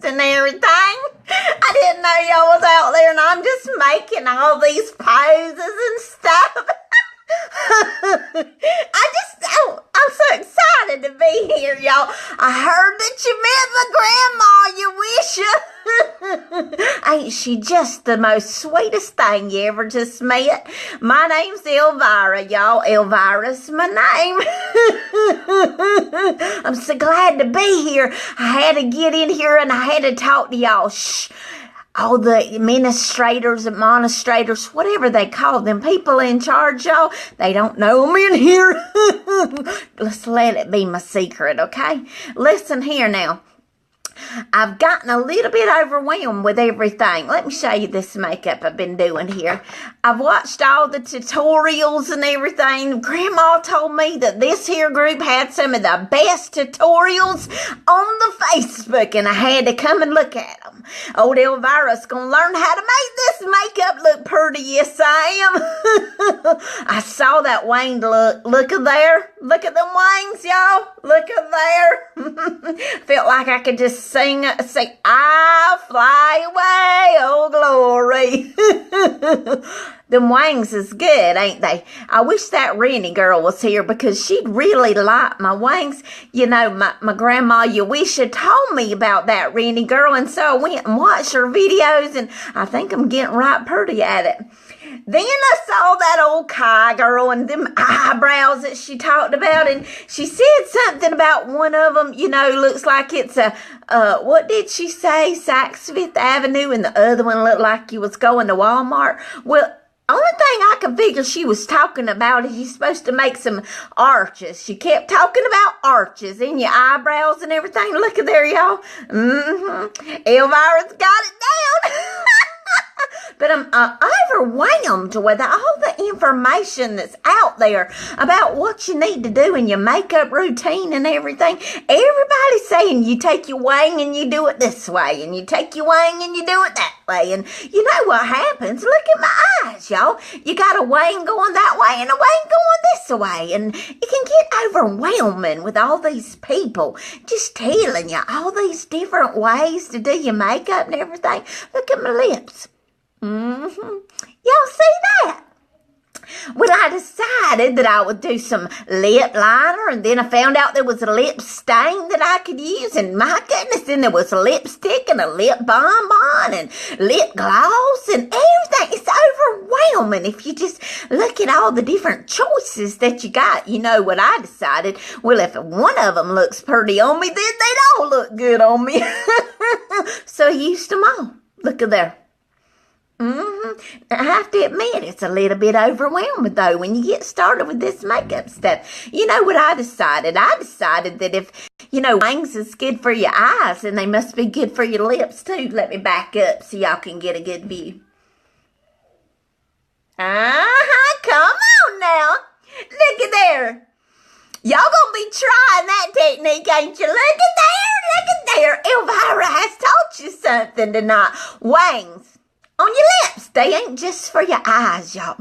and everything. I didn't know y'all was out there, and I'm just making all these poses and stuff. I'm so excited to be here, y'all. I heard that you met my grandma, you wish. Ain't she just the most sweetest thing you ever just met? My name's Elivirah, y'all. Elvira's my name. I'm so glad to be here. I had to get in here and I had to talk to y'all. Shh. All the administrators, administrators, whatever they call them, people in charge, y'all, they don't know I'm in here. Let's let it be my secret, okay? Listen here now. I've gotten a little bit overwhelmed with everything. Let me show you this makeup I've been doing here. I've watched all the tutorials and everything. Grandma told me that this here group had some of the best tutorials on the Facebook, and I had to come and look at them. Old Elvira's gonna learn how to make this makeup look pretty. Yes, I am. I saw that winged look. Look at there. Look at them wings, y'all. Look at there. Felt like I could just sing, I fly away, oh glory. Them wings is good, ain't they? I wish that Rennie girl was here because she'd really like my wings. You know, my grandma, you wish had told me about that Rennie girl, and so I went and watched her videos, and I think I'm getting right pretty at it. Then I saw that old Kai girl and them eyebrows that she talked about, and she said something about one of them, you know, looks like it's a, what did she say? Saks Fifth Avenue, and the other one looked like you was going to Walmart. Well, only thing I could figure she was talking about is you're supposed to make some arches. She kept talking about arches in your eyebrows and everything. Look at there, y'all. Elvira's got it down. But I'm overwhelmed with all the information that's out there about what you need to do in your makeup routine and everything. Everybody's saying you take your wing and you do it this way, and you take your wing and you do it that way. And you know what happens? Look at my eyes, y'all. You got a wing going that way and a wing going this way. And it can get overwhelming with all these people just telling you all these different ways to do your makeup and everything. Look at my lips. Y'all see that? Well, I decided that I would do some lip liner, and then I found out there was a lip stain that I could use, and my goodness, then there was a lipstick and a lip bonbon and lip gloss and everything. It's overwhelming if you just look at all the different choices that you got. You know what I decided? Well, if one of them looks pretty on me, then they'd all look good on me. So I used them all. Look at there. I have to admit, it's a little bit overwhelming, though, when you get started with this makeup stuff. You know what I decided? I decided that if, you know, wings is good for your eyes, then they must be good for your lips, too. Let me back up so y'all can get a good view. Come on now. Look at there. Y'all gonna be trying that technique, ain't you? Look at there. Look at there. Elvira has taught you something tonight. Wings on your lips. They ain't just for your eyes, y'all.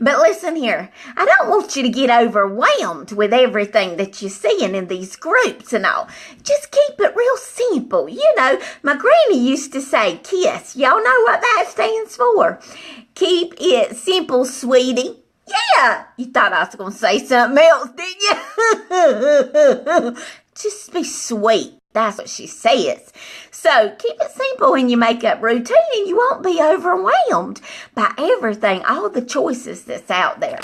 But listen here. I don't want you to get overwhelmed with everything that you're seeing in these groups and all. Just keep it real simple. You know, my granny used to say KISS. Y'all know what that stands for. Keep it simple, sweetie. Yeah. You thought I was going to say something else, didn't you? Just be sweet. That's what she says. So keep it simple in your makeup routine, and you won't be overwhelmed by everything, all the choices that's out there.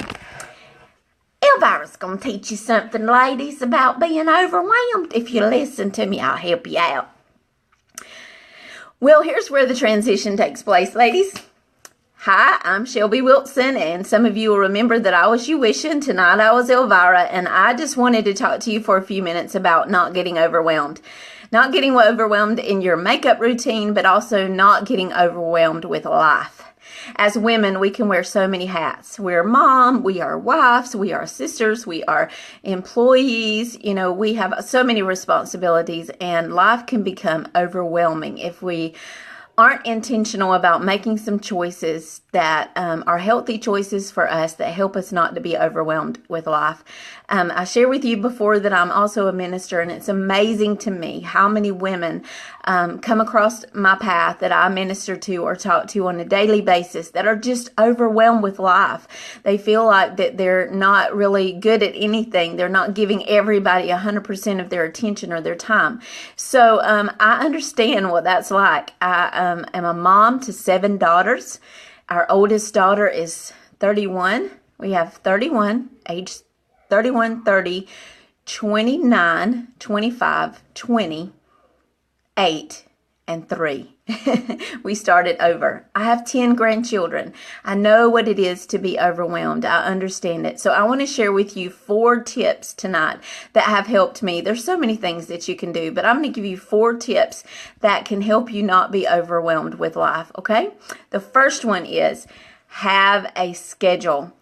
Elvira's going to teach you something, ladies, about being overwhelmed. If you listen to me, I'll help you out. Well, here's where the transition takes place, ladies. Hi, I'm Shelby Wilson, and some of you will remember that I was you wishing. Tonight I was Elivirah, and I just wanted to talk to you for a few minutes about not getting overwhelmed. Not getting overwhelmed in your makeup routine, but also not getting overwhelmed with life. As women, we can wear so many hats. We're mom, we are wives, we are sisters, we are employees. You know, we have so many responsibilities, and life can become overwhelming if we aren't intentional about making some choices that are healthy choices for us that help us not to be overwhelmed with life. I shared with you before that I'm also a minister, and it's amazing to me how many women come across my path that I minister to or talk to on a daily basis that are just overwhelmed with life. They feel like that they're not really good at anything. They're not giving everybody 100% of their attention or their time. So I understand what that's like. I am a mom to 7 daughters. Our oldest daughter is 31. We have 31, age 31, 30, 29, 25, 20, 8, and 3. We started over. I have 10 grandchildren. I know what it is to be overwhelmed. I understand it. So I want to share with you 4 tips tonight that have helped me. There's so many things that you can do, but I'm going to give you 4 tips that can help you not be overwhelmed with life, okay? The first one is have a schedule.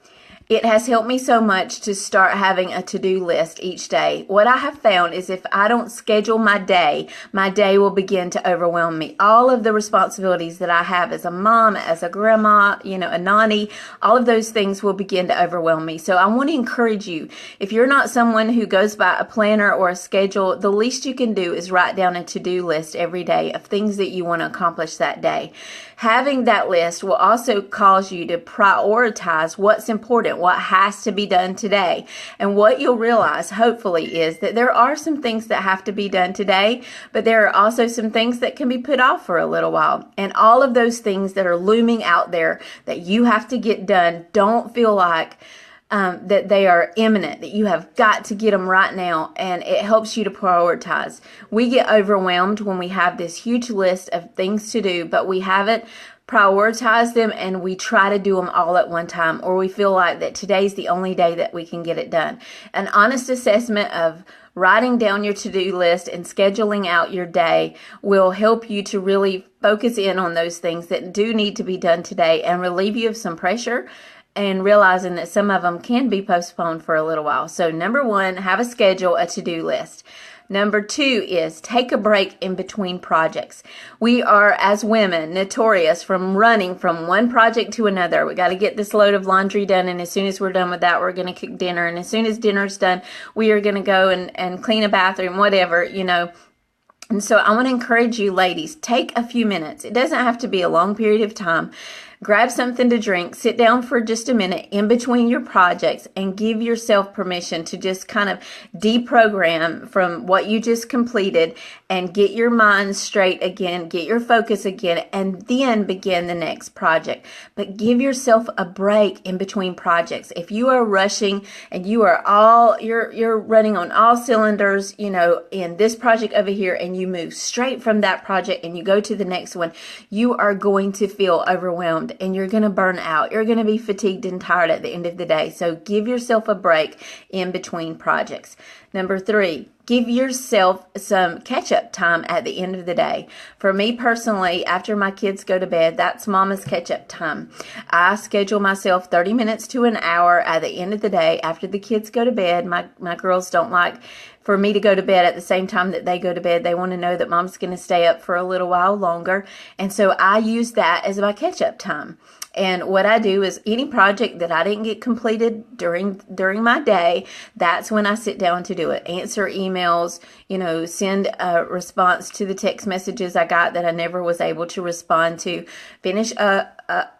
It has helped me so much to start having a to-do list each day. What I have found is if I don't schedule my day will begin to overwhelm me. All of the responsibilities that I have as a mom, as a grandma, a nanny, all of those things will begin to overwhelm me. So I want to encourage you, if you're not someone who goes by a planner or a schedule, the least you can do is write down a to-do list every day of things that you want to accomplish that day. Having that list will also cause you to prioritize what's important, what has to be done today. And what you'll realize, hopefully, is that there are some things that have to be done today, but there are also some things that can be put off for a little while. And all of those things that are looming out there that you have to get done, don't feel like that they are imminent, that you have got to get them right now, and it helps you to prioritize. We get overwhelmed when we have this huge list of things to do, but we haven't prioritized them and we try to do them all at one time, or we feel like that today's the only day that we can get it done. An honest assessment of writing down your to-do list and scheduling out your day will help you to really focus in on those things that do need to be done today and relieve you of some pressure, and realizing that some of them can be postponed for a little while. So number 1, have a schedule, a to-do list. Number 2 is take a break in between projects. We are, as women, notorious from running from one project to another. We got to get this load of laundry done, and as soon as we're done with that, we're going to cook dinner. And as soon as dinner's done, we are going to go and clean a bathroom, whatever, And so I want to encourage you, ladies, take a few minutes. It doesn't have to be a long period of time. Grab something to drink, sit down for just a minute in between your projects, and give yourself permission to just kind of deprogram from what you just completed and get your mind straight again, get your focus again, and then begin the next project. But give yourself a break in between projects. If you are rushing and you're running on all cylinders, in this project over here, and you move straight from that project and you go to the next one, you are going to feel overwhelmed. And you're going to burn out. You're going to be fatigued and tired at the end of the day. So give yourself a break in between projects. Number 3, give yourself some catch-up time at the end of the day. For me personally, after my kids go to bed, that's mama's catch-up time. I schedule myself 30 minutes to an hour at the end of the day after the kids go to bed. My girls don't like for me to go to bed at the same time that they go to bed. They want to know that mom's going to stay up for a little while longer. And so I use that as my catch-up time. And what I do is any project that I didn't get completed during my day, that's when I sit down to do it. Answer emails, send a response to the text messages I got that I never was able to respond to, finish a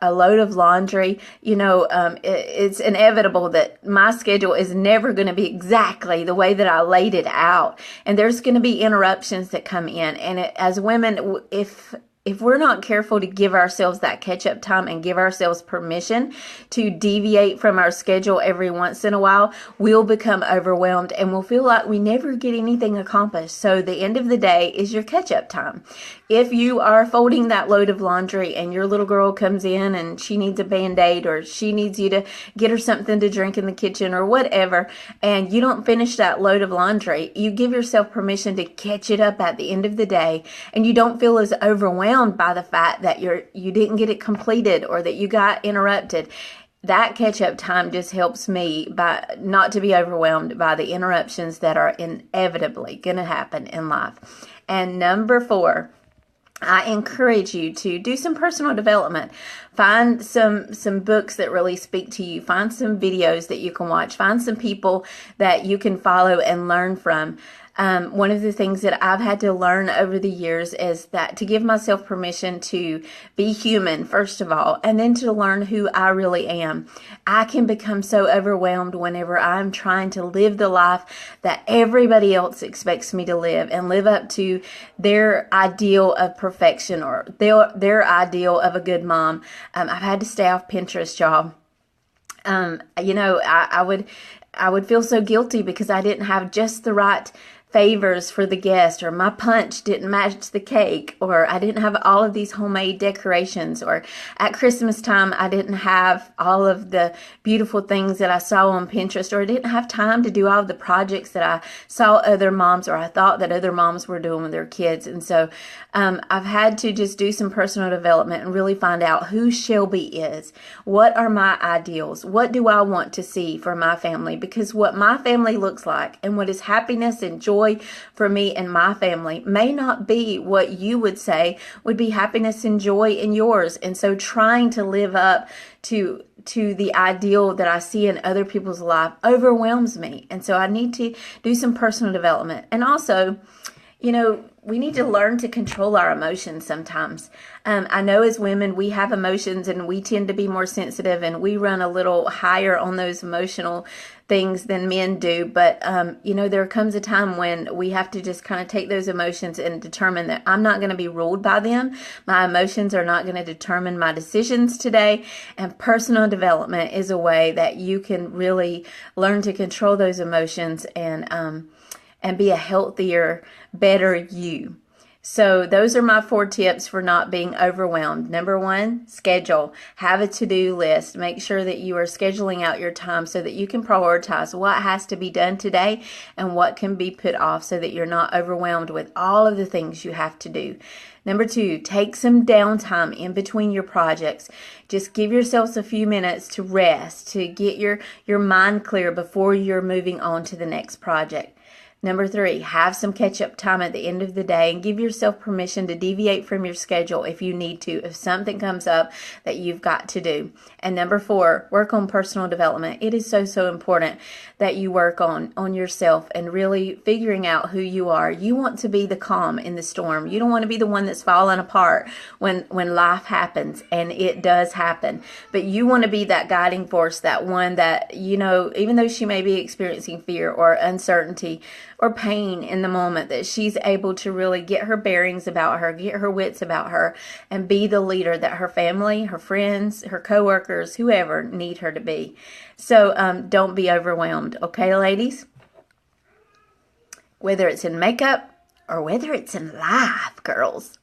load of laundry. It's inevitable that my schedule is never going to be exactly the way that I laid it out. And there's going to be interruptions that come in. And as women, if we're not careful to give ourselves that catch-up time and give ourselves permission to deviate from our schedule every once in a while, we'll become overwhelmed and we'll feel like we never get anything accomplished. So the end of the day is your catch-up time. If you are folding that load of laundry and your little girl comes in and she needs a Band-Aid, or she needs you to get her something to drink in the kitchen or whatever, and you don't finish that load of laundry, you give yourself permission to catch it up at the end of the day, and you don't feel as overwhelmed by the fact that you didn't get it completed or that you got interrupted. That catch-up time just helps me by not to be overwhelmed by the interruptions that are inevitably going to happen in life. And number 4, I encourage you to do some personal development. Find some books that really speak to you. Find some videos that you can watch. Find some people that you can follow and learn from. One of the things that I've had to learn over the years is that to give myself permission to be human, first of all, and then to learn who I really am. I can become so overwhelmed whenever I'm trying to live the life that everybody else expects me to live and live up to their ideal of perfection or their ideal of a good mom. I've had to stay off Pinterest, y'all. I would feel so guilty because I didn't have just the right favors for the guest, or my punch didn't match the cake, or I didn't have all of these homemade decorations, or at Christmas time I didn't have all of the beautiful things that I saw on Pinterest, or I didn't have time to do all of the projects that I saw other moms or I thought that other moms were doing with their kids. And so I've had to just do some personal development and really find out who Shelby is. What are my ideals? What do I want to see for my family? Because what my family looks like and what is happiness and joy for me and my family may not be what you would say would be happiness and joy in yours. And so trying to live up to the ideal that I see in other people's life overwhelms me. And so I need to do some personal development. And also, we need to learn to control our emotions sometimes. I know as women, we have emotions and we tend to be more sensitive and we run a little higher on those emotional things than men do. But, there comes a time when we have to just kind of take those emotions and determine that I'm not going to be ruled by them. My emotions are not going to determine my decisions today. And personal development is a way that you can really learn to control those emotions and be a healthier, better you. So those are my 4 tips for not being overwhelmed. Number 1, schedule. Have a to-do list. Make sure that you are scheduling out your time so that you can prioritize what has to be done today and what can be put off so that you're not overwhelmed with all of the things you have to do. Number 2, take some downtime in between your projects. Just give yourselves a few minutes to rest, to get your mind clear before you're moving on to the next project. Number 3, have some catch-up time at the end of the day and give yourself permission to deviate from your schedule if you need to, if something comes up that you've got to do. And number 4, work on personal development. It is so, so important that you work on yourself and really figuring out who you are. You want to be the calm in the storm. You don't want to be the one that's falling apart when life happens, and it does happen. But you want to be that guiding force, that one that, even though she may be experiencing fear or uncertainty, or pain in the moment, that she's able to really get her bearings about her, get her wits about her, and be the leader that her family, her friends, her coworkers, whoever need her to be. So don't be overwhelmed, okay, ladies? Whether it's in makeup or whether it's in life, girls.